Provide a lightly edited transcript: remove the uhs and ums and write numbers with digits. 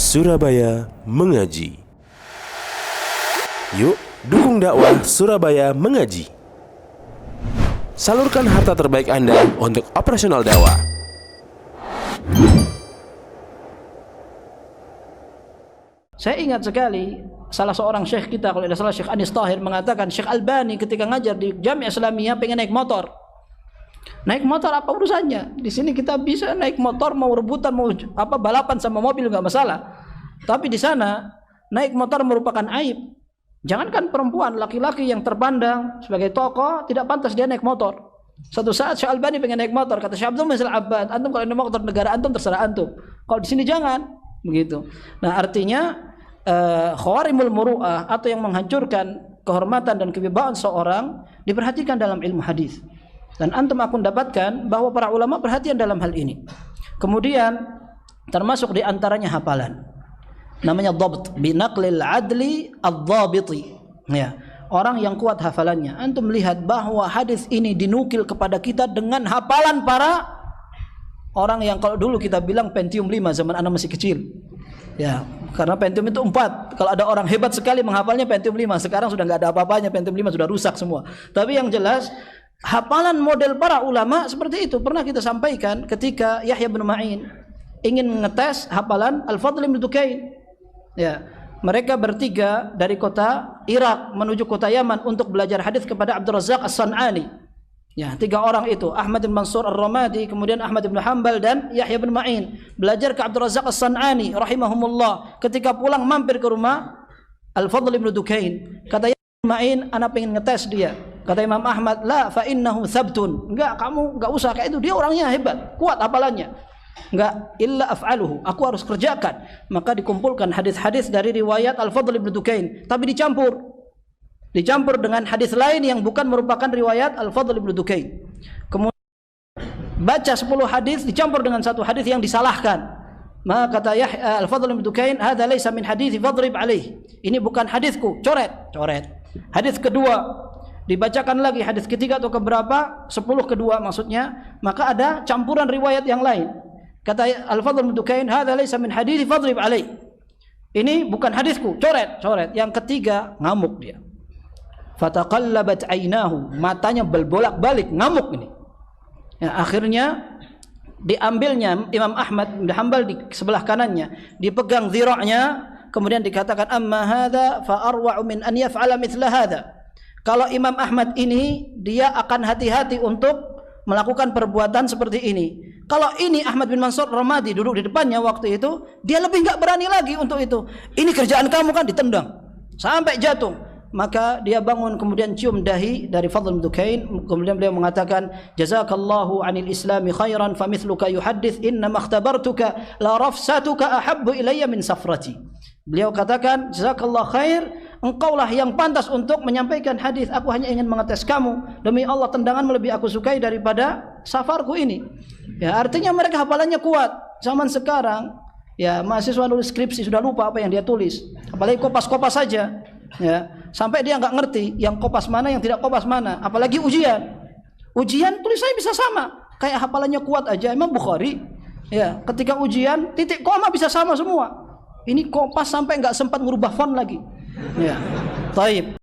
Surabaya Mengaji. Yuk, dukung dakwah Surabaya Mengaji. Salurkan harta terbaik Anda untuk operasional dakwah. Saya ingat sekali salah seorang syekh kita, kalau tidak salah Syekh Anis Tahir, mengatakan Syekh Albani ketika ngajar di Jami' Islamiyah pengen naik motor. Naik motor apa urusannya? Di sini kita bisa naik motor, mau rebutan, mau balapan sama mobil nggak masalah. Tapi di sana naik motor merupakan aib. Jangankan perempuan, laki-laki yang terpandang sebagai tokoh tidak pantas dia naik motor. Suatu saat Syekh Albani pengen naik motor, kata Syekh Abdul Mansur Abbad, antum kalau naik motor negara antum terserah antum. Kalau di sini jangan, begitu. Nah, artinya khawarimul muru'ah atau yang menghancurkan kehormatan dan kewibawaan seorang diperhatikan dalam ilmu hadis. Dan antum akan dapatkan bahwa para ulama perhatian dalam hal ini. Kemudian termasuk di antaranya hafalan. Namanya dhabt binaqlil adli adh-dhabiti. Ya, orang yang kuat hafalannya. Antum melihat bahwa hadis ini dinukil kepada kita dengan hafalan para orang yang kalau dulu kita bilang Pentium 5 zaman anak masih kecil. Ya, karena Pentium itu 4. Kalau ada orang hebat sekali menghafalnya Pentium 5. Sekarang sudah enggak ada apa-apanya, Pentium 5 sudah rusak semua. Tapi yang jelas hafalan model para ulama seperti itu. Pernah kita sampaikan ketika Yahya bin Ma'in ingin mengetes hafalan Al-Fadl bin Dukain. Ya, mereka bertiga dari kota Irak menuju kota Yaman untuk belajar hadis kepada Abdul Razzaq As-San'ani. Ya, 3 orang itu, Ahmad bin Mansur Ar-Ramadi, kemudian Ahmad bin Hanbal dan Yahya bin Ma'in, belajar ke Abdul Razzaq As-San'ani rahimahumullah. Ketika pulang mampir ke rumah Al-Fadl bin Dukain. Kata Yahya bin Ma'in, ana pengen ngetes dia. Kata Imam Ahmad, la fa innahu thabtun. Kamu enggak usah kayak itu, dia orangnya hebat, kuat hafalannya. Enggak, illa af'aluhu, aku harus kerjakan. Maka dikumpulkan hadis-hadis dari riwayat Al-Fadl bin Dukain, tapi dicampur dengan hadis lain yang bukan merupakan riwayat Al-Fadl bin Dukain. Kemudian baca 10 hadis dicampur dengan satu hadis yang disalahkan. Maka kata Al-Fadl bin Dukain, hadza laysa min hadits fadrib alaih. Ini bukan hadisku, coret. Hadis kedua dibacakan lagi, hadis ketiga atau keberapa, 10 kedua maksudnya, maka ada campuran riwayat yang lain. Kata Al-Fadl bin Dukain, hadza laysa min hadits fadrib alaih. Ini bukan hadisku, coret. Yang ketiga ngamuk dia. Fataqallabat ainahu, matanya berbolak-balik, ngamuk ini. Ya, akhirnya diambilnya Imam Ahmad bin Hanbal di sebelah kanannya, dipegang zira'nya, kemudian dikatakan amma hadza fa arwa'u min an yaf'ala mithla hadza. Kalau Imam Ahmad ini dia akan hati-hati untuk melakukan perbuatan seperti ini. Kalau ini Ahmad bin Mansur Ramadi duduk di depannya waktu itu, dia lebih enggak berani lagi untuk itu. Ini kerjaan kamu kan, ditendang sampai jatuh. Maka dia bangun, kemudian cium dahi dari Fadl bin Dukain, kemudian beliau mengatakan, jazakallahu anil islami khairan famithluka yuhaddits inna makhtabartuka la rafsatuka ahabbu ilayya min safrati. Beliau katakan, jazakallahu khair, engkaulah yang pantas untuk menyampaikan hadis. Aku hanya ingin mengetes kamu. Demi Allah, tendanganmu lebih aku sukai daripada safarku ini. Ya, artinya mereka hafalannya kuat. Zaman sekarang, ya mahasiswa nulis skripsi sudah lupa apa yang dia tulis. Apalagi kopas-kopas saja. Ya, sampai dia nggak ngerti yang kopas mana, yang tidak kopas mana. Apalagi ujian. Ujian tulisannya bisa sama. Kayak hafalannya kuat aja. Imam Bukhari, ya, ketika ujian titik koma bisa sama semua. Ini kopas sampai nggak sempat merubah font lagi. Ya, taib.